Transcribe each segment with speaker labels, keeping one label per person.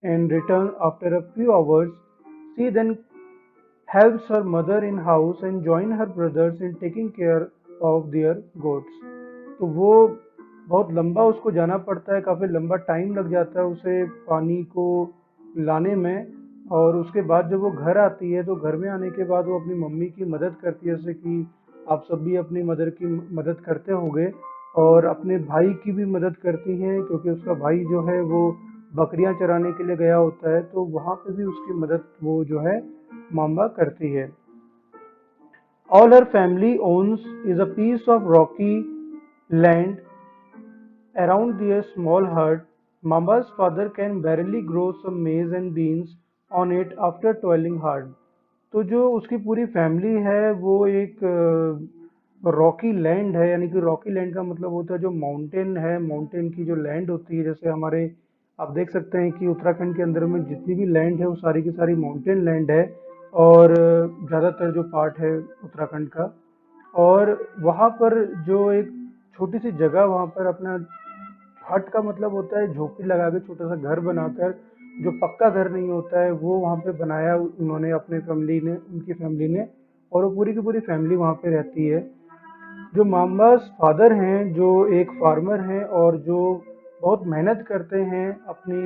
Speaker 1: and return after a few hours. She then helps her mother in house and join her brothers in taking care of their goats. तो वो बहुत लंबा उसको जाना पड़ता है, काफ़ी लंबा टाइम लग जाता है उसे पानी को लाने में। और उसके बाद जब वो घर आती है तो घर में आने के बाद वो अपनी मम्मी की मदद करती है, जैसे कि आप सब भी अपनी मदर की मदद करते होंगे। और अपने भाई की भी मदद करती हैं, क्योंकि उसका भाई जो है वो बकरियां चराने के लिए गया होता है, तो वहाँ पे भी उसकी मदद वो जो है मामा करती है। All her family owns is a piece of rocky land around their small hut. Mamba's father can barely grow some maize and beans on it after toiling hard. तो जो उसकी पूरी फैमिली है वो एक रॉकी लैंड है, यानी कि रॉकी लैंड का मतलब होता है जो माउंटेन है, माउंटेन की जो लैंड होती है, जैसे हमारे आप देख सकते हैं कि उत्तराखंड के अंदर में जितनी भी लैंड है वो सारी की सारी माउंटेन लैंड है। और ज़्यादातर जो पार्ट है उत्तराखंड का। और वहाँ पर जो एक छोटी सी जगह वहाँ पर अपना हट का मतलब होता है झोपड़ी लगा के छोटा सा घर बनाकर, जो पक्का घर नहीं होता है वो वहाँ पे बनाया उन्होंने अपने फैमिली ने, उनकी फैमिली ने। और वो पूरी की पूरी फैमिली वहाँ पे रहती है। जो मामास फादर हैं जो एक फार्मर हैं और जो बहुत मेहनत करते हैं अपनी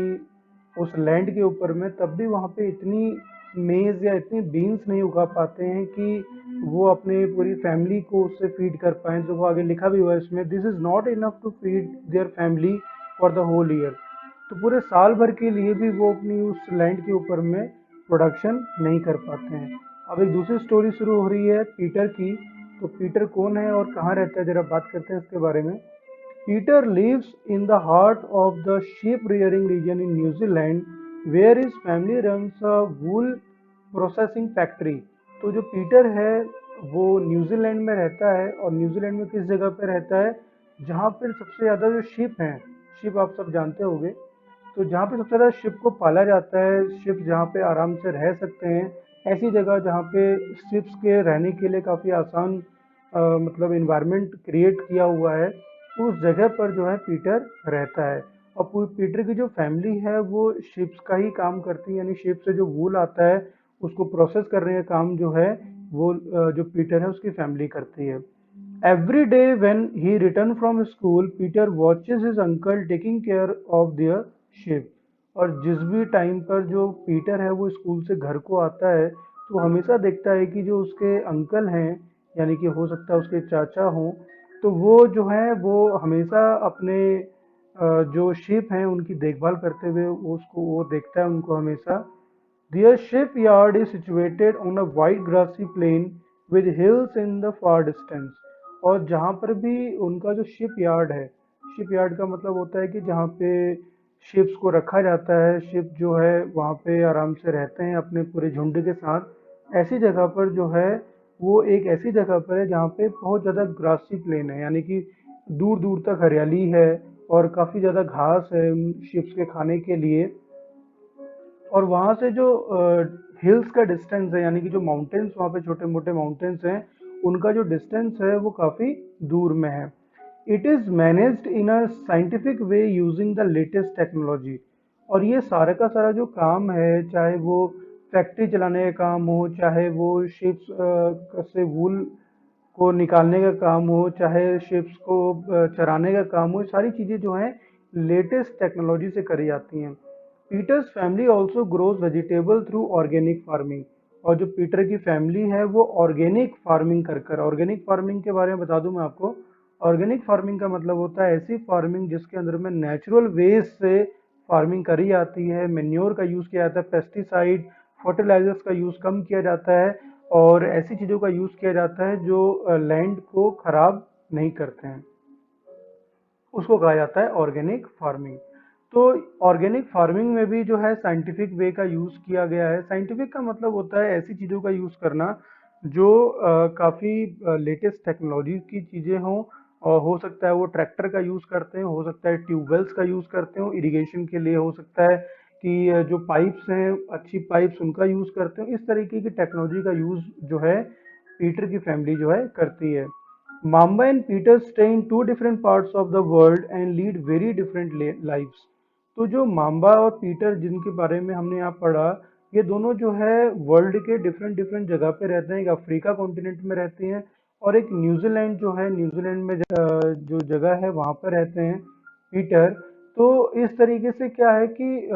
Speaker 1: उस लैंड के ऊपर में, तब भी वहाँ पे इतनी मेज़ या इतनी बीन्स नहीं उगा पाते हैं कि वो अपने पूरी फैमिली को उससे फीड कर पाएँ। जो वो आगे लिखा भी हुआ है इसमें, this is not enough to feed their family for the whole year. तो पूरे साल भर के लिए भी वो अपनी उस लैंड के ऊपर में प्रोडक्शन नहीं कर पाते हैं। अब एक दूसरी स्टोरी शुरू हो रही है पीटर की। तो पीटर कौन है और कहाँ रहता है, जरा बात करते हैं इसके बारे में। Peter lives in the heart of the sheep rearing region in New Zealand, where his family runs a wool processing factory. तो जो पीटर है वो न्यूजीलैंड में रहता है, और न्यूजीलैंड में किस जगह पे रहता है जहाँ पर सबसे ज़्यादा जो शिप हैं, शिप आप सब जानते होंगे, तो जहाँ पे सबसे ज़्यादा शिप को पाला जाता है, शिप जहाँ पे आराम से रह सकते हैं, ऐसी जगह जहाँ पे शिप्स के रहने के लिए काफ़ी आसान मतलब इन्वायरमेंट क्रिएट किया हुआ है, उस जगह पर जो है पीटर रहता है। और पीटर की जो फैमिली है वो शिप्स का ही काम करती है, यानी शिप से जो वूल आता है उसको प्रोसेस करने का काम जो है वो जो पीटर है उसकी फैमिली करती है। Every day when he returned from school, Peter watches his uncle taking care of their sheep. और जिस भी टाइम पर जो पीटर है वो स्कूल से घर को आता है, तो हमेशा देखता है कि जो उसके अंकल हैं, यानी कि हो सकता है उसके चाचा हों, तो वो जो है वो हमेशा अपने जो शीप हैं उनकी देखभाल करते हुए उसको वो देखता है उनको हमेशा। Their shipyard is situated on a wide grassy plain with hills in the far distance. और जहाँ पर भी उनका जो शिपयार्ड है, शिपयार्ड का मतलब होता है कि जहाँ पे शिप्स को रखा जाता है, शिप जो है वहाँ पे आराम से रहते हैं अपने पूरे झुंड के साथ। ऐसी जगह पर जो है वो एक ऐसी जगह पर है जहाँ पे बहुत ज़्यादा ग्रासी प्लेन है, यानी कि दूर दूर तक हरियाली है और काफ़ी ज़्यादा घास है शिप्स के खाने के लिए। और वहाँ से जो हिल्स का डिस्टेंस है, यानी कि जो माउंटेन्स वहाँ पे छोटे मोटे माउंटेन्स हैं, उनका जो डिस्टेंस है वो काफ़ी दूर में है। It is managed in a scientific way using the latest technology. और ये सारा का सारा जो काम है, चाहे वो फैक्ट्री चलाने का काम हो, चाहे वो शिप्स से वूल को निकालने का काम हो, चाहे शिप्स को चराने का काम हो, सारी चीज़ें जो हैं लेटेस्ट टेक्नोलॉजी से करी जाती हैं। Peter's family also grows vegetable through organic farming. और जो पीटर की फैमिली है वो ऑर्गेनिक फार्मिंग कर कर, ऑर्गेनिक फार्मिंग के बारे में बता दूं मैं आपको। ऑर्गेनिक फार्मिंग का मतलब होता है ऐसी फार्मिंग जिसके अंदर में नेचुरल वेस्ट से फार्मिंग करी जाती है, मेन्योर का यूज़ किया जाता है, पेस्टिसाइड फर्टिलाइजर्स का यूज़ कम किया जाता है, और ऐसी चीज़ों का यूज़ किया जाता है जो लैंड को ख़राब नहीं करते हैं, उसको कहा जाता है ऑर्गेनिक फार्मिंग। तो ऑर्गेनिक फार्मिंग में भी जो है साइंटिफिक वे का यूज़ किया गया है। साइंटिफिक का मतलब होता है ऐसी चीज़ों का यूज़ करना जो काफ़ी लेटेस्ट टेक्नोलॉजी की चीज़ें हों। और हो सकता है वो ट्रैक्टर का यूज़ करते हैं, हो सकता है ट्यूबवेल्स का यूज़ करते हो इरिगेशन के लिए, हो सकता है कि जो पाइप्स हैं अच्छी पाइप्स उनका यूज़ करते हो। इस तरीके की टेक्नोलॉजी का यूज़ जो है पीटर की फैमिली जो है करती है। Mamba and Peter stay in two different parts of the world and lead very different lives. तो जो माम्बा और पीटर जिनके बारे में हमने यहाँ पढ़ा, ये दोनों जो है वर्ल्ड के डिफरेंट डिफरेंट जगह पे रहते हैं। एक अफ्रीका कॉन्टिनेंट में रहते हैं और एक न्यूजीलैंड जो है, न्यूजीलैंड में जो जगह है वहाँ पर रहते हैं पीटर। तो इस तरीके से क्या है कि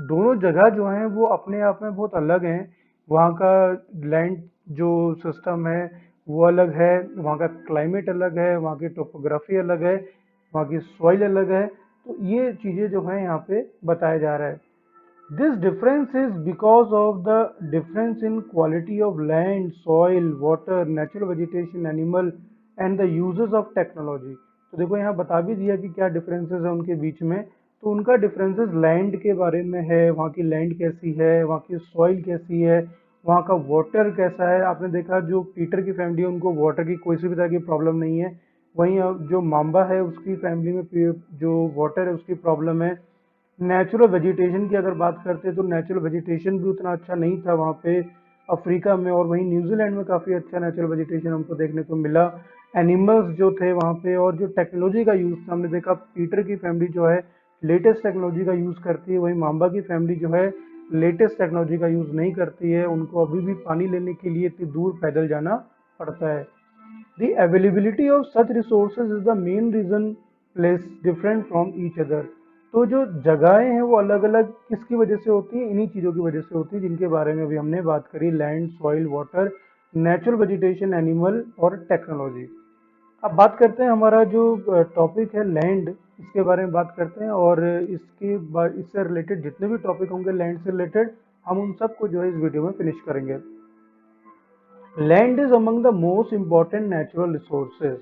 Speaker 1: दोनों जगह जो हैं वो अपने आप में बहुत अलग हैं। वहाँ का लैंड जो सिस्टम है वो अलग है, वहाँ का क्लाइमेट अलग है, वहाँ की टोपोग्राफी अलग है, वहाँ की सॉइल अलग है। तो ये चीज़ें जो हैं यहाँ पे बताया जा रहा है। This difference is because of the difference in quality of land, soil, water, natural vegetation, animal and the uses of technology। तो देखो यहाँ बता भी दिया कि क्या डिफरेंसेस है उनके बीच में। तो उनका डिफरेंसेस लैंड के बारे में है, वहाँ की लैंड कैसी है, वहाँ की सॉइल कैसी है, वहाँ का वाटर कैसा है। आपने देखा जो पीटर की फैमिली है उनको वाटर की कोई सी भी तरह की प्रॉब्लम नहीं है। वहीं अब जो माम्बा है उसकी फैमिली में जो वाटर है उसकी प्रॉब्लम है। नेचुरल वेजिटेशन की अगर बात करते हैं तो नेचुरल वेजिटेशन भी उतना अच्छा नहीं था वहाँ पे अफ्रीका में, और वहीं न्यूजीलैंड में काफ़ी अच्छा नेचुरल वेजिटेशन हमको देखने को मिला। एनिमल्स जो थे वहाँ पे और जो टेक्नोलॉजी का यूज़ था, हमने देखा पीटर की फैमिली जो है लेटेस्ट टेक्नोलॉजी का यूज़ करती है, वहीं माम्बा की फैमिली जो है लेटेस्ट टेक्नोलॉजी का यूज़ नहीं करती है। उनको अभी भी पानी लेने के लिए इतनी दूर पैदल जाना पड़ता है। The availability of such resources is the main reason place different from each other। तो जो जगहें हैं वो अलग अलग किसकी वजह से होती हैं? इन्हीं चीज़ों की वजह से होती है जिनके बारे में अभी हमने बात करी, land, soil, water, natural vegetation, animal और टेक्नोलॉजी। अब बात करते हैं हमारा जो टॉपिक है लैंड, इसके बारे में बात करते हैं। और इससे रिलेटेड जितने भी टॉपिक होंगे लैंड से रिलेटेड, हम उन सबको जो है इस वीडियो में फिनिश करेंगे। Land is among the most important natural resources.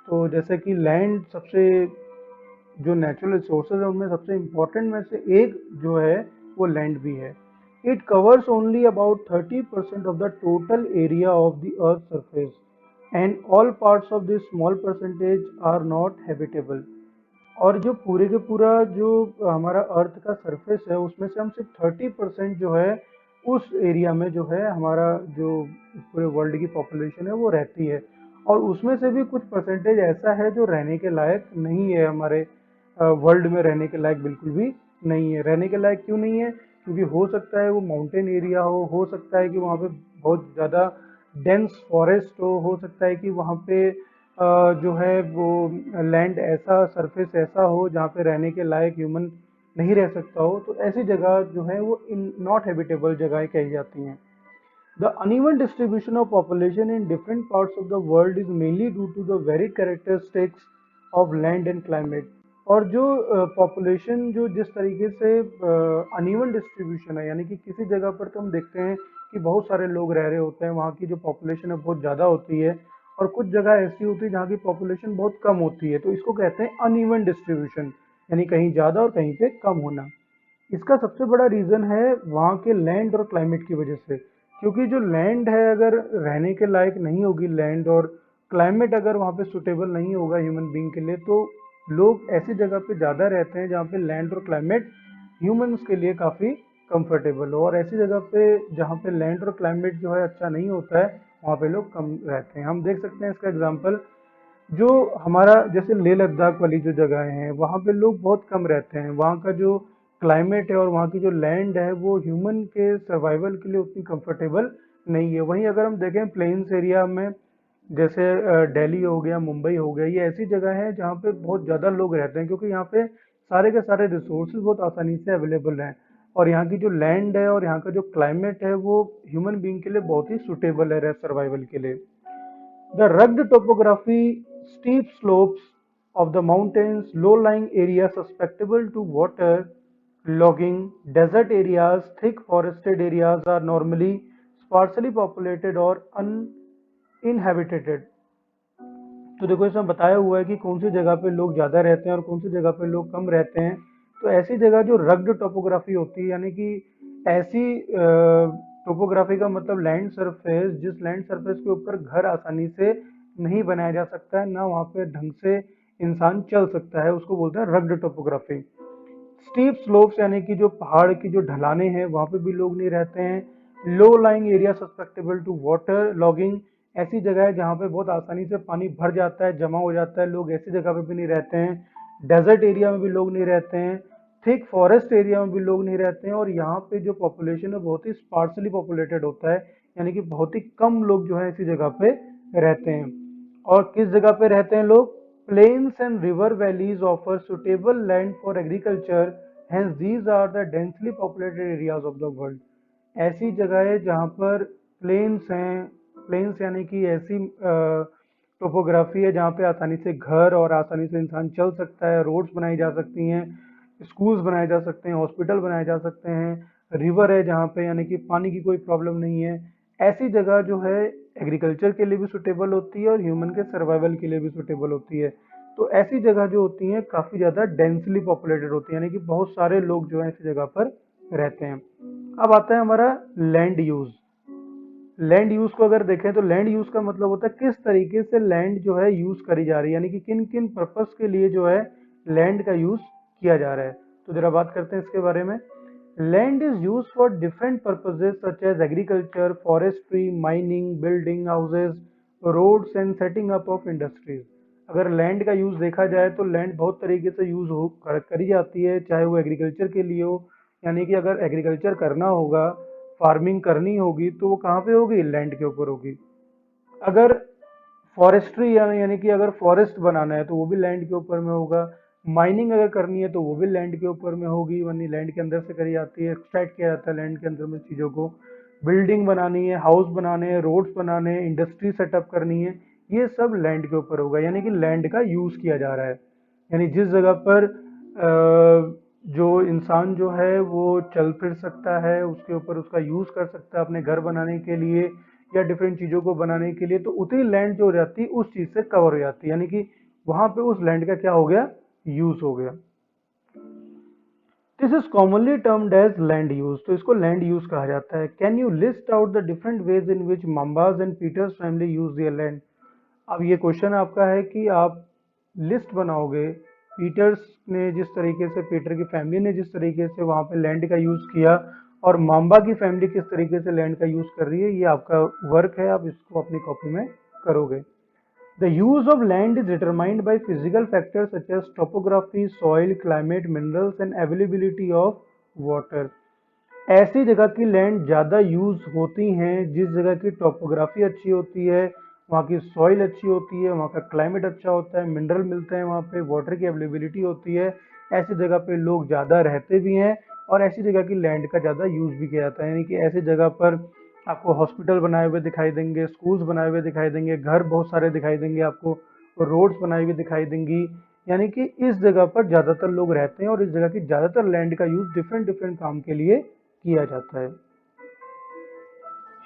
Speaker 1: तो जैसे कि लैंड सबसे, जो नेचुरल रिसोर्सेज है उनमें सबसे इम्पॉर्टेंट में से एक जो है वो लैंड भी है। It covers only about 30% of the total area of the earth surface and all parts of this small percentage are not habitable. और जो पूरे के पूरा जो हमारा अर्थ का सरफेस है उसमें से हम सिर्फ 30% जो है उस एरिया में जो है हमारा जो पूरे वर्ल्ड की पॉपुलेशन है वो रहती है। और उसमें से भी कुछ परसेंटेज ऐसा है जो रहने के लायक नहीं है, हमारे वर्ल्ड में रहने के लायक बिल्कुल भी नहीं है। रहने के लायक क्यों नहीं है? क्योंकि हो सकता है वो माउंटेन एरिया हो सकता है कि वहाँ पे बहुत ज़्यादा डेंस फॉरेस्ट हो सकता है कि वहाँ पे जो है वो लैंड ऐसा, सरफेस ऐसा हो जहाँ पे रहने के लायक ह्यूमन नहीं रह सकता हो। तो ऐसी जगह जो है वो इन नॉट हैबिटेबल जगह कही जाती हैं। The uneven distribution of population in different parts of the world is mainly due to the varied characteristics of land and climate। और जो पॉपुलेशन जो जिस तरीके से अनइवन डिस्ट्रीब्यूशन है, यानी कि किसी जगह पर तो हम देखते हैं कि बहुत सारे लोग रह रहे होते हैं, वहाँ की जो पॉपुलेशन है बहुत ज़्यादा होती है, और कुछ जगह ऐसी होती है जहाँ की पॉपुलेशन बहुत कम होती है। तो इसको कहते हैं अनइवन डिस्ट्रीब्यूशन, यानी कहीं ज़्यादा और कहीं पे कम होना। इसका सबसे बड़ा रीज़न है वहाँ के लैंड और क्लाइमेट की वजह से। क्योंकि जो लैंड है अगर रहने के लायक नहीं होगी लैंड, और क्लाइमेट अगर वहाँ पे सुटेबल नहीं होगा ह्यूमन बीइंग के लिए, तो लोग ऐसी जगह पे ज़्यादा रहते हैं जहाँ पे लैंड और क्लाइमेट ह्यूमंस के लिए काफ़ी कंफर्टेबल हो। और ऐसी जगह पे जहाँ पे लैंड और क्लाइमेट जो है अच्छा नहीं होता है वहाँ पे लोग कम रहते हैं। हम देख सकते हैं इसका एग्जाम्पल, जो हमारा जैसे लेह लद्दाख वाली जो जगह हैं वहाँ पे लोग बहुत कम रहते हैं। वहाँ का जो क्लाइमेट है और वहाँ की जो लैंड है वो ह्यूमन के सर्वाइवल के लिए उतनी कंफर्टेबल नहीं है। वहीं अगर हम देखें प्लेन्स एरिया में, जैसे दिल्ली हो गया, मुंबई हो गया, ये ऐसी जगह है जहाँ पे बहुत ज़्यादा लोग रहते हैं, क्योंकि यहाँ पे सारे के सारे रिसोर्सेज बहुत आसानी से अवेलेबल हैं। और यहाँ की जो लैंड है और यहाँ का जो क्लाइमेट है वो ह्यूमन बीइंग के लिए बहुत ही सुटेबल है सर्वाइवल के लिए। The rugged topography, steep slopes of the mountains, low-lying areas susceptible to water logging, desert areas, thick forested areas are normally sparsely populated or uninhabited। तो देखो इसमें बताया हुआ है कि कौन सी जगह पे लोग ज़्यादा रहते हैं और कौन सी जगह पे लोग कम रहते हैं। तो ऐसी जगह जो रग्ड टोपोग्राफी होती है, यानी कि ऐसी टोपोग्राफी का मतलब लैंड सरफेस, जिस लैंड सरफेस के ऊपर घर आसानी से नहीं बनाया जा सकता है, ना वहाँ पे ढंग से इंसान चल सकता है, उसको बोलते हैं रग्ड टोपोग्राफी। स्टीप स्लोप्स यानी कि जो पहाड़ की जो ढलाने हैं वहाँ पे भी लोग नहीं रहते हैं। Low lying area susceptible to water logging, ऐसी जगह है जहाँ पे बहुत आसानी से पानी भर जाता है, जमा हो जाता है, लोग ऐसी जगह पे भी नहीं रहते हैं। डेजर्ट एरिया में भी लोग नहीं रहते हैं। थिक फॉरेस्ट एरिया में भी लोग नहीं रहते हैं, और यहाँ पे जो पॉपुलेशन है बहुत ही स्पार्सली पॉपुलेटेड होता है, यानी कि बहुत ही कम लोग जो है इसी जगह पे रहते हैं। और किस जगह पे रहते हैं लोग? Plains and river valleys offer suitable land for agriculture, hence these are the densely populated areas of the world. ऐसी जगह है जहाँ पर प्लेन्स हैं, प्लेन्स यानी कि ऐसी टोपोग्राफी है जहाँ पे आसानी से घर और आसानी से इंसान चल सकता है, रोड्स बनाई जा सकती हैं, स्कूल्स बनाए जा सकते हैं, हॉस्पिटल बनाए जा सकते हैं, रिवर है जहाँ पे यानी कि पानी की कोई प्रॉब्लम नहीं है। ऐसी जगह जो है एग्रीकल्चर के लिए भी सुटेबल होती है और ह्यूमन के सर्वाइवल के लिए भी सुटेबल होती है। तो ऐसी जगह जो होती हैं काफ़ी ज़्यादा डेंसली पॉपुलेटेड होती है, यानी कि बहुत सारे लोग जो है ऐसी जगह पर रहते हैं। अब आता है हमारा लैंड यूज़। लैंड यूज़ को अगर देखें तो लैंड यूज़ का मतलब होता है किस तरीके से लैंड जो है यूज़ करी जा रही है, यानी कि किन किन पर्पस के लिए जो है लैंड का यूज़ किया जा रहा है। तो जरा बात करते हैं इसके बारे में। Land is use for different purposes such as agriculture, forestry, mining, building houses, roads and setting up of industries. अगर लैंड का यूज देखा जाए तो लैंड बहुत तरीके से यूज हो करी जाती है, चाहे वो एग्रीकल्चर के लिए हो, यानी कि अगर एग्रीकल्चर करना होगा, फार्मिंग करनी होगी तो वो कहाँ पे होगी? लैंड के ऊपर होगी। अगर फॉरेस्ट्री यानी कि अगर फॉरेस्ट बनाना है तो वो भी लैंड के ऊपर में होगा। माइनिंग अगर करनी है तो वो भी लैंड के ऊपर में होगी, यानी लैंड के अंदर से करी जाती है, एक्सट्रैक्ट किया जाता है लैंड के अंदर में चीज़ों को। बिल्डिंग बनानी है, हाउस बनाने हैं, रोड्स बनाने हैं, इंडस्ट्री सेटअप करनी है, ये सब लैंड के ऊपर होगा, यानी कि लैंड का यूज़ किया जा रहा है। यानी जिस जगह पर जो इंसान जो है वो चल फिर सकता है, उसके ऊपर उसका यूज़ कर सकता है अपने घर बनाने के लिए या डिफरेंट चीज़ों को बनाने के लिए, तो उतनी लैंड जो हो जाती है उस चीज़ से कवर हो जाती है, यानी कि वहाँ पे उस लैंड का क्या हो गया? यूज़ हो गया। This is commonly termed as land use, तो इसको लैंड यूज कहा जाता है। Can you list out the different ways in which Mumbaj and Peter's family use their land? अब ये क्वेश्चन आपका है कि आप लिस्ट बनाओगे पीटर्स ने जिस तरीके से, पीटर की फैमिली ने जिस तरीके से वहाँ पे लैंड का यूज़ किया, और माम्बा की फैमिली किस तरीके से लैंड का यूज़ कर रही है, ये आपका वर्क है, आप इसको अपनी कॉपी में करोगे। The use of land is determined by physical factors such as topography, soil, climate, minerals and availability of water. ऐसी जगह की लैंड ज़्यादा यूज होती हैं जिस जगह की टोपोग्राफी अच्छी होती है, वहाँ की सॉइल अच्छी होती है, वहाँ का क्लाइमेट अच्छा होता है, मिनरल मिलते हैं, वहाँ पे वाटर की अवेलेबिलिटी होती है। ऐसी जगह पे लोग ज़्यादा रहते भी हैं और ऐसी जगह की लैंड का ज़्यादा यूज़ भी किया जाता है, यानी कि ऐसी जगह पर आपको हॉस्पिटल बनाए हुए दिखाई देंगे, स्कूल्स बनाए हुए दिखाई देंगे, घर बहुत सारे दिखाई देंगे आपको, रोड्स बनाई हुई दिखाई देंगी, यानी कि इस जगह पर ज़्यादातर लोग रहते हैं और इस जगह की ज़्यादातर लैंड का यूज़ डिफरेंट डिफरेंट काम के लिए किया जाता है।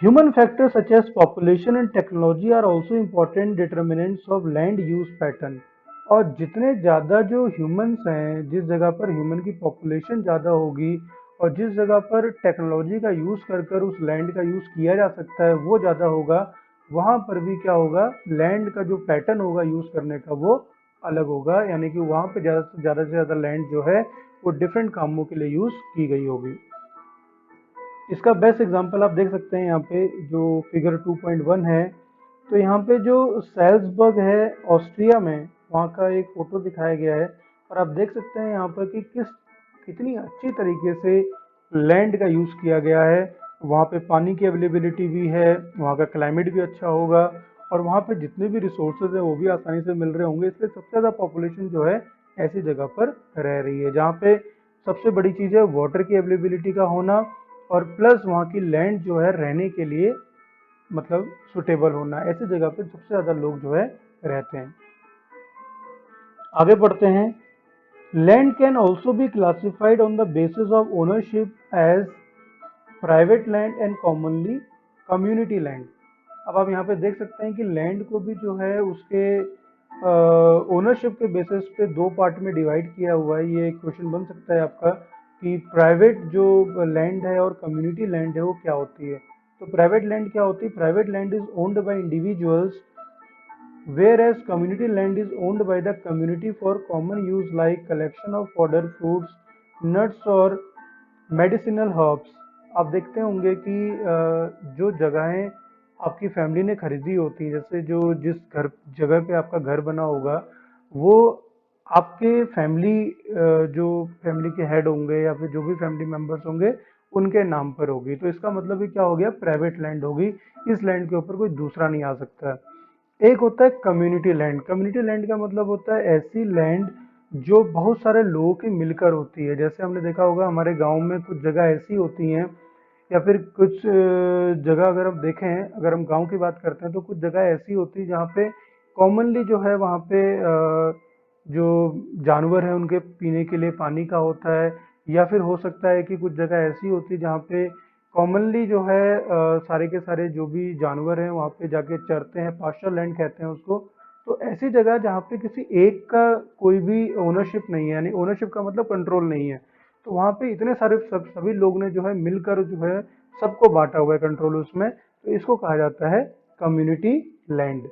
Speaker 1: Human factors such as population and technology are also important determinants of land use pattern। और जितने ज़्यादा जो ह्यूमंस हैं, जिस जगह पर ह्यूमन की पॉपुलेशन ज़्यादा होगी और जिस जगह पर टेक्नोलॉजी का यूज़ कर कर उस लैंड का यूज़ किया जा सकता है वो ज़्यादा होगा, वहाँ पर भी क्या होगा? लैंड का जो पैटर्न होगा यूज़ करने का वो अलग होगा, यानी कि वहाँ पे ज़्यादा से ज़्यादा लैंड जो है वो डिफरेंट कामों के लिए यूज़ की गई होगी। इसका बेस्ट एग्जांपल आप देख सकते हैं यहाँ पे जो फिगर 2.1 है, तो यहाँ पे जो सैल्जबर्ग है ऑस्ट्रिया में, वहाँ का एक फोटो दिखाया गया है और आप देख सकते हैं यहाँ पर कि कितनी अच्छी तरीके से लैंड का यूज़ किया गया है। वहाँ पे पानी की अवेलेबिलिटी भी है, वहाँ का क्लाइमेट भी अच्छा होगा और वहाँ पे जितने भी रिसोर्सेज हैं वो भी आसानी से मिल रहे होंगे, इसलिए सबसे ज़्यादा पॉपुलेशन जो है ऐसी जगह पर रह रही है जहाँ पे सबसे बड़ी चीज़ है वाटर की अवेलेबिलिटी का होना और प्लस वहाँ की लैंड जो है रहने के लिए मतलब सुटेबल होना। ऐसी जगह पे सबसे ज़्यादा लोग जो है रहते हैं। आगे बढ़ते हैं। Land can also be classified on the basis of ownership as private land and commonly community land. अब आप यहाँ पे देख सकते हैं कि लैंड को भी जो है उसके ओनरशिप के बेसिस पे दो पार्ट में डिवाइड किया हुआ है। ये एक क्वेश्चन बन सकता है आपका कि प्राइवेट जो लैंड है और कम्युनिटी लैंड है वो क्या होती है। तो प्राइवेट लैंड क्या होती है? Private land is owned by individuals whereas community land is owned by the community for common use like collection of fodder, fruits, nuts और मेडिसिनल हर्ब्स। आप देखते होंगे कि जो जगहें आपकी फैमिली ने खरीदी होती हैं, जैसे जो जिस घर जगह पे आपका घर बना होगा वो आपके फैमिली जो फैमिली के हेड होंगे या फिर जो भी फैमिली मेंबर्स होंगे उनके नाम पर होगी। तो इसका मतलब ही क्या हो गया, प्राइवेट लैंड होगी। इस लैंड के ऊपर कोई दूसरा नहीं आ सकता है। एक होता है कम्युनिटी लैंड। कम्युनिटी लैंड का मतलब होता है ऐसी लैंड जो बहुत सारे लोगों की मिलकर होती है। जैसे हमने देखा होगा हमारे गांव में कुछ जगह ऐसी होती हैं, या फिर कुछ जगह अगर हम देखें, अगर हम गांव की बात करते हैं तो कुछ जगह ऐसी होती है जहाँ पे कॉमनली जो है वहाँ पे जो जानवर है उनके पीने के लिए पानी का होता है। या फिर हो सकता है कि कुछ जगह ऐसी होती है जहाँ पे कॉमनली जो है सारे के सारे जो भी जानवर हैं वहाँ पे जाके चरते हैं, पास्चर लैंड कहते हैं उसको। तो ऐसी जगह जहाँ पे किसी एक का कोई भी ओनरशिप नहीं है, यानी ओनरशिप का मतलब कंट्रोल नहीं है, तो वहाँ पे इतने सारे सभी लोग ने जो है मिलकर जो है सबको बांटा हुआ है कंट्रोल उसमें, तो इसको कहा जाता है कम्युनिटी लैंड।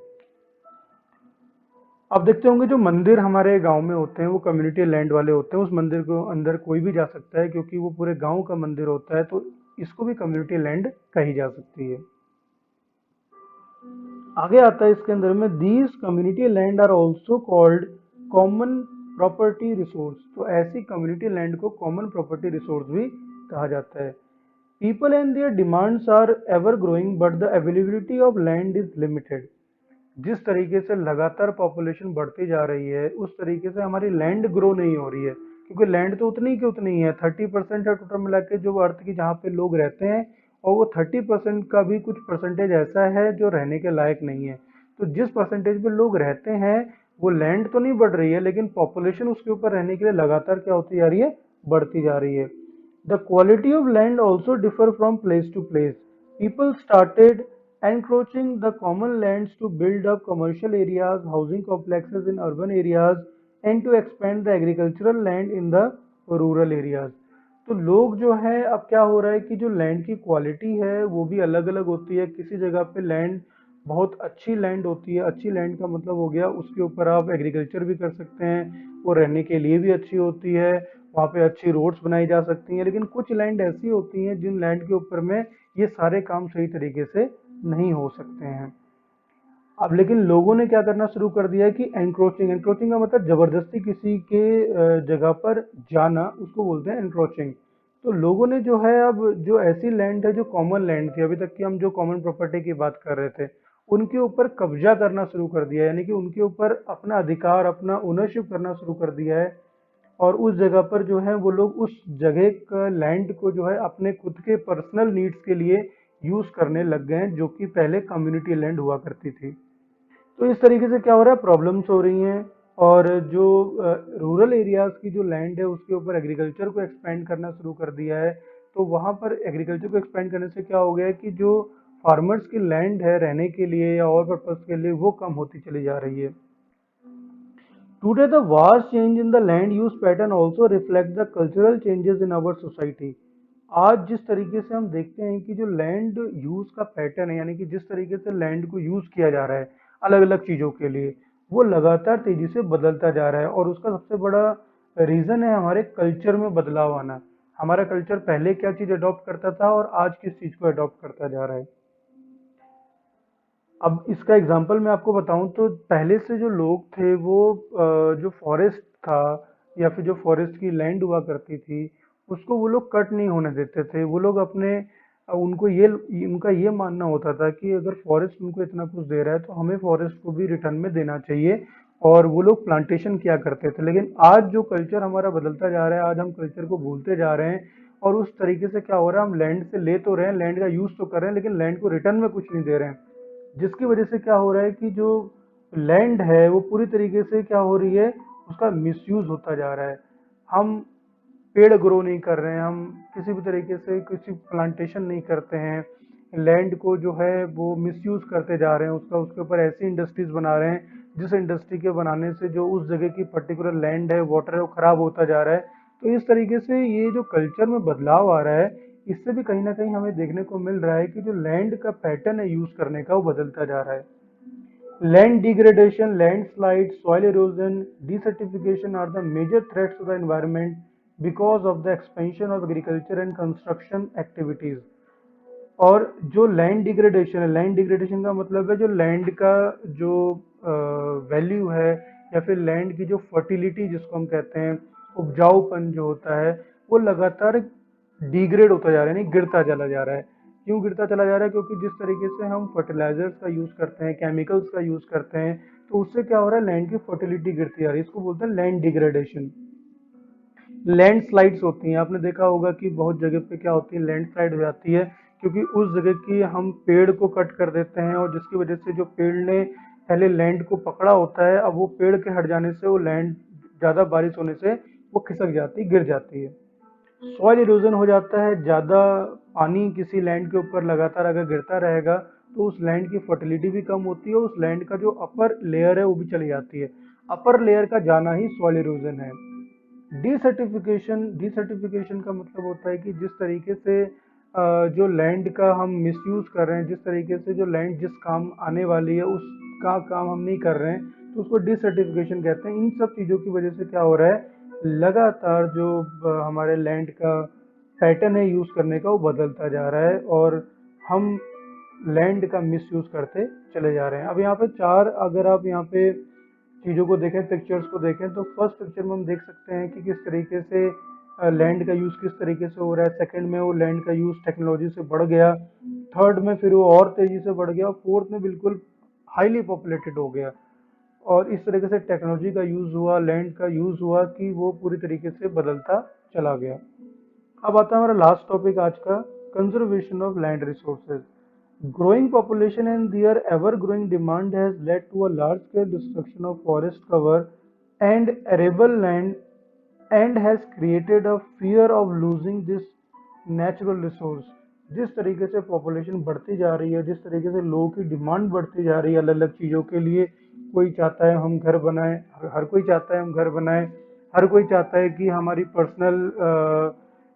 Speaker 1: आप देखते होंगे जो मंदिर हमारे गांव में होते हैं वो कम्युनिटी लैंड वाले होते हैं। उस मंदिर को अंदर कोई भी जा सकता है क्योंकि वो पूरे गांव का मंदिर होता है, तो इसको भी कम्युनिटी लैंड कही जा सकती है। आगे आता है इसके अंदर में, these community land are also called common property resource. तो ऐसी कम्युनिटी लैंड को कॉमन प्रॉपर्टी रिसोर्स भी कहा जाता है। People and their demands are ever growing but the availability of land is limited. जिस तरीके से लगातार पॉपुलेशन बढ़ती जा रही है उस तरीके से हमारी लैंड ग्रो नहीं हो रही है, क्योंकि लैंड तो उतनी की उतनी है। 30% है टोटल मिला के जो अर्थ की जहाँ पे लोग रहते हैं, और वो 30% का भी कुछ परसेंटेज ऐसा है जो रहने के लायक नहीं है। तो जिस परसेंटेज पे लोग रहते हैं वो लैंड तो नहीं बढ़ रही है, लेकिन पॉपुलेशन उसके ऊपर रहने के लिए लगातार क्या होती जा रही है, बढ़ती जा रही है। The quality of land also differ from place to place. People started encroaching the common lands to build up commercial areas, housing complexes in urban areas, and to expand the agricultural land in the rural areas. तो लोग जो है अब क्या हो रहा है कि जो लैंड की क्वालिटी है वो भी अलग अलग होती है। किसी जगह पे लैंड बहुत अच्छी लैंड होती है, अच्छी लैंड का मतलब हो गया उसके ऊपर आप एग्रीकल्चर भी कर सकते हैं, वो रहने के लिए भी अच्छी होती है, वहाँ पे अच्छी रोड्स बनाई जा सकती हैं। लेकिन कुछ लैंड ऐसी होती हैं जिन लैंड के ऊपर में ये सारे काम सही तरीके से नहीं हो सकते हैं। अब लेकिन लोगों ने क्या करना शुरू कर दिया है कि एंक्रोचिंग, एंक्रोचिंग का मतलब जबरदस्ती किसी के जगह पर जाना, उसको बोलते हैं एंक्रोचिंग। तो लोगों ने जो है अब जो ऐसी लैंड है जो कॉमन लैंड थी, अभी तक की हम जो कॉमन प्रॉपर्टी की बात कर रहे थे, उनके ऊपर कब्जा करना शुरू कर दिया है, यानी कि उनके ऊपर अपना अधिकार, अपना ओनरशिप करना शुरू कर दिया है। और उस जगह पर जो है वो लोग उस जगह का लैंड को जो है अपने खुद के पर्सनल नीड्स के लिए यूज करने लग गए हैं, जो कि पहले कम्युनिटी लैंड हुआ करती थी। तो इस तरीके से क्या हो रहा है, प्रॉब्लम्स हो रही हैं। और जो रूरल एरियाज की जो लैंड है उसके ऊपर एग्रीकल्चर को एक्सपेंड करना शुरू कर दिया है। तो वहाँ पर एग्रीकल्चर को एक्सपेंड करने से क्या हो गया है कि जो फार्मर्स की लैंड है रहने के लिए या और पर्पज के लिए वो कम होती चली जा रही है। Today, the vast change in the land use pattern also reflects the cultural changes in our society. आज जिस तरीके से हम देखते हैं कि जो लैंड यूज का पैटर्न है, यानी कि जिस तरीके से लैंड को यूज किया जा रहा है अलग अलग चीजों के लिए, वो लगातार तेजी से बदलता जा रहा है। और उसका सबसे बड़ा रीजन है हमारे कल्चर में बदलाव आना। हमारा कल्चर पहले क्या चीज अडॉप्ट करता था और आज किस चीज को अडॉप्ट करता जा रहा है। अब इसका एग्जांपल मैं आपको बताऊं तो पहले से जो लोग थे वो जो फॉरेस्ट था या फिर जो फॉरेस्ट की लैंड हुआ करती थी उसको वो लोग कट नहीं होने देते थे। वो लोग अपने उनको ये उनका ये मानना होता था कि अगर फॉरेस्ट उनको इतना कुछ दे रहा है तो हमें फॉरेस्ट को भी रिटर्न में देना चाहिए। और वो लोग प्लांटेशन किया करते थे। लेकिन आज जो कल्चर हमारा बदलता जा रहा है, आज हम कल्चर को भूलते जा रहे हैं। और उस तरीके से क्या हो रहा है, हम लैंड से ले तो रहे हैं, लैंड का यूज तो कर रहे हैं, लेकिन लैंड को रिटर्न में कुछ नहीं दे रहे हैं। जिसकी वजह से क्या हो रहा है कि जो लैंड है वो पूरी तरीके से क्या हो रही है, उसका मिसयूज होता जा रहा है। हम पेड़ ग्रो नहीं कर रहे हैं, हम किसी भी तरीके से किसी प्लांटेशन नहीं करते हैं, लैंड को जो है वो मिसयूज करते जा रहे हैं, उसका उसके ऊपर ऐसी इंडस्ट्रीज बना रहे हैं जिस इंडस्ट्री के बनाने से जो उस जगह की पर्टिकुलर लैंड है, वाटर है, वो खराब होता जा रहा है। तो इस तरीके से ये जो कल्चर में बदलाव आ रहा है, इससे भी कहीं ना कहीं हमें देखने को मिल रहा है कि जो लैंड का पैटर्न है यूज करने का वो बदलता जा रहा है। Land degradation, landslides, soil erosion, desertification are the major threats to the environment because of the expansion of agriculture and construction activities. और जो लैंड डिग्रेडेशन है, लैंड डिग्रेडेशन का मतलब है जो लैंड का जो वैल्यू है या फिर लैंड की जो फर्टिलिटी जिसको हम कहते हैं, उपजाऊपन जो होता है, वो लगातार डिग्रेड होता जा रहा है, यानी गिरता चला जा रहा है। क्यों गिरता चला जा रहा है? क्योंकि जिस तरीके से हम फर्टिलाइजर्स का यूज़ करते हैं, केमिकल्स का यूज़ करते हैं, तो उससे क्या हो रहा है, लैंड की फर्टिलिटी गिरती जा रही है। इसको बोलते हैं लैंड डिग्रेडेशन। लैंड स्लाइड्स होती हैं, आपने देखा होगा कि बहुत जगह पे क्या होती है, लैंड स्लाइड हो जाती है, क्योंकि उस जगह की हम पेड़ को कट कर देते हैं, और जिसकी वजह से जो पेड़ ने पहले लैंड को पकड़ा होता है, अब वो पेड़ के हट जाने से वो लैंड ज़्यादा बारिश होने से वो खिसक जाती, गिर जाती है। सॉइल इरोजन हो जाता है, ज़्यादा पानी किसी लैंड के ऊपर लगातार अगर गिरता रहेगा तो उस लैंड की फर्टिलिटी भी कम होती है, उस लैंड का जो अपर लेयर है वो भी चली जाती है। अपर लेयर का जाना ही सॉइल इरोजन है। डिसर्टिफिकेशन, डिसर्टिफिकेशन का मतलब होता है कि जिस तरीके से जो लैंड का हम मिसयूज कर रहे हैं, जिस तरीके से जो लैंड जिस काम आने वाली है उसका काम हम नहीं कर रहे हैं, तो उसको डिसर्टिफिकेशन कहते हैं। इन सब चीज़ों की वजह से क्या हो रहा है, लगातार जो हमारे लैंड का पैटर्न है यूज़ करने का, वो बदलता जा रहा है, और हम लैंड का मिसयूज करते चले जा रहे हैं। अब यहाँ पे चार, अगर आप यहाँ पे चीज़ों को देखें, पिक्चर्स को देखें, तो फर्स्ट पिक्चर में हम देख सकते हैं कि किस तरीके से लैंड का यूज़ किस तरीके से हो रहा है। सेकंड में वो लैंड का यूज़ टेक्नोलॉजी से बढ़ गया, थर्ड में फिर वो और तेज़ी से बढ़ गया, और फोर्थ में बिल्कुल हाईली पॉपुलेटेड हो गया। और इस तरीके से टेक्नोलॉजी का यूज़ हुआ, लैंड का यूज़ हुआ कि वो पूरी तरीके से बदलता चला गया। अब आता है हमारा लास्ट टॉपिक आज का, conservation of land resources. Growing population and their ever-growing demand has led to a large-scale destruction of forest cover and arable land, and has created a fear of losing this natural resource। जिस तरीके से population बढ़ती जा रही है, जिस तरीके से लोगों की डिमांड बढ़ती जा रही है अलग अलग चीज़ों के लिए, कोई चाहता है हम घर बनाएं, हर कोई चाहता है हम घर बनाएं, हर कोई चाहता है कि हमारी पर्सनल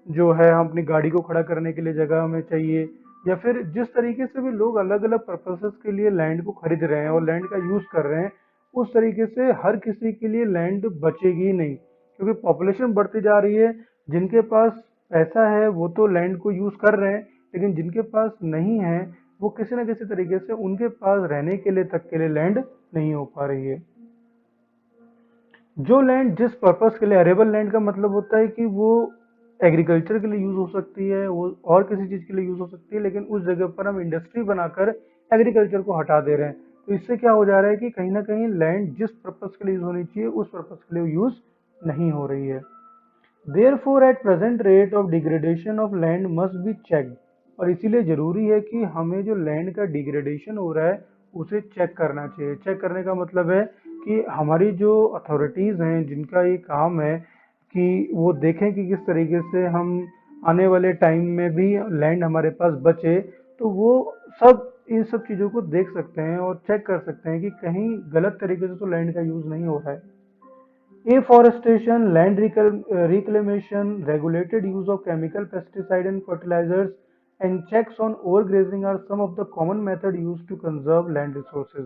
Speaker 1: जो है, हम अपनी गाड़ी को खड़ा करने के लिए जगह हमें चाहिए, या फिर जिस तरीके से भी लोग अलग अलग पर्पसेस के लिए लैंड को खरीद रहे हैं और लैंड का यूज़ कर रहे हैं, उस तरीके से हर किसी के लिए लैंड बचेगी नहीं, क्योंकि पॉपुलेशन बढ़ती जा रही है। जिनके पास पैसा है वो तो लैंड को यूज़ कर रहे हैं, लेकिन जिनके पास नहीं है, वो किसी न किसी तरीके से उनके पास रहने के लिए तक के लिए लैंड नहीं हो पा रही है। जो लैंड जिस पर्पस के लिए, अरेबल लैंड का मतलब होता है कि वो एग्रीकल्चर के लिए यूज़ हो सकती है, वो और किसी चीज़ के लिए यूज़ हो सकती है, लेकिन उस जगह पर हम इंडस्ट्री बनाकर एग्रीकल्चर को हटा दे रहे हैं। तो इससे क्या हो जा रहा है कि कहीं ना कहीं लैंड जिस पर्पस के लिए यूज़ होनी चाहिए, उस पर्पस के लिए यूज़ नहीं हो रही है। Therefore, at present rate of degradation of land must be checked। और इसीलिए ज़रूरी है कि हमें जो लैंड का डिग्रेडेशन हो रहा है उसे चेक करना चाहिए। चेक करने का मतलब है कि हमारी जो अथॉरिटीज़ हैं, जिनका ये काम है कि वो देखें कि किस तरीके से हम आने वाले टाइम में भी लैंड हमारे पास बचे, तो वो सब इन सब चीज़ों को देख सकते हैं और चेक कर सकते हैं कि कहीं गलत तरीके से तो लैंड का यूज़ नहीं हो रहा है। Afforestation, land reclamation, regulated use of chemical pesticide and fertilizers, and checks on overgrazing are some of the common methods used to conserve land resources।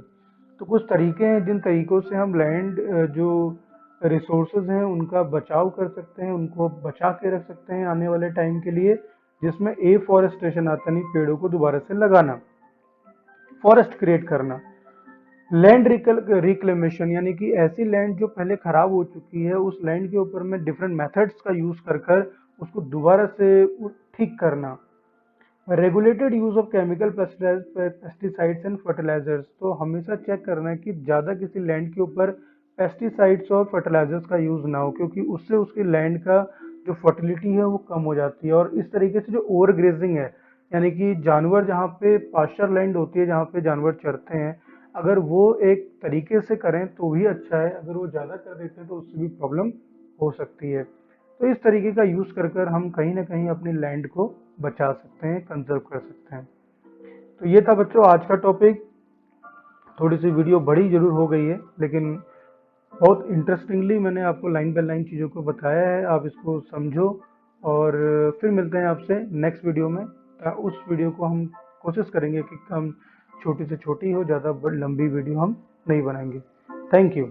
Speaker 1: तो कुछ तरीके हैं जिन तरीकों से हम लैंड जो रिसोर्सेज हैं उनका बचाव कर सकते हैं, उनको बचा के रख सकते हैं आने वाले टाइम के लिए, जिसमें एफॉरेस्टेशन आता नहीं, पेड़ों को दोबारा से लगाना, फॉरेस्ट क्रिएट करना। लैंड रिक्लेमेशन, यानी कि ऐसी लैंड जो पहले खराब हो चुकी है, उस लैंड के ऊपर में डिफरेंट मेथड्स का यूज कर कर उसको दोबारा से ठीक करना। Regulated use of chemical pesticides and fertilisers, तो हमेशा चेक करना है कि ज़्यादा किसी लैंड के ऊपर पेस्टिसाइड्स और फर्टिलाइजर्स का यूज़ ना हो, क्योंकि उससे उसकी लैंड का जो फर्टिलिटी है वो कम हो जाती है। और इस तरीके से जो ओवर ग्रेजिंग है, यानी कि जानवर जहाँ पे पास्चर लैंड होती है, जहाँ पे जानवर चरते हैं, अगर वो एक तरीके से करें तो भी अच्छा है, अगर वो ज़्यादा कर देते हैं तो उससे भी प्रॉब्लम हो सकती है। तो इस तरीके का यूज़ कर कर हम कहीं ना कहीं अपनी लैंड को बचा सकते हैं, कंजर्व कर सकते हैं। तो ये था बच्चों आज का टॉपिक। थोड़ी सी वीडियो बड़ी जरूर हो गई है, लेकिन बहुत इंटरेस्टिंगली मैंने आपको लाइन बाय लाइन चीज़ों को बताया है, आप इसको समझो। और फिर मिलते हैं आपसे नेक्स्ट वीडियो में। उस वीडियो को हम कोशिश करेंगे कि हम छोटी से छोटी हो, ज़्यादा लंबी वीडियो हम नहीं बनाएंगे। Thank you.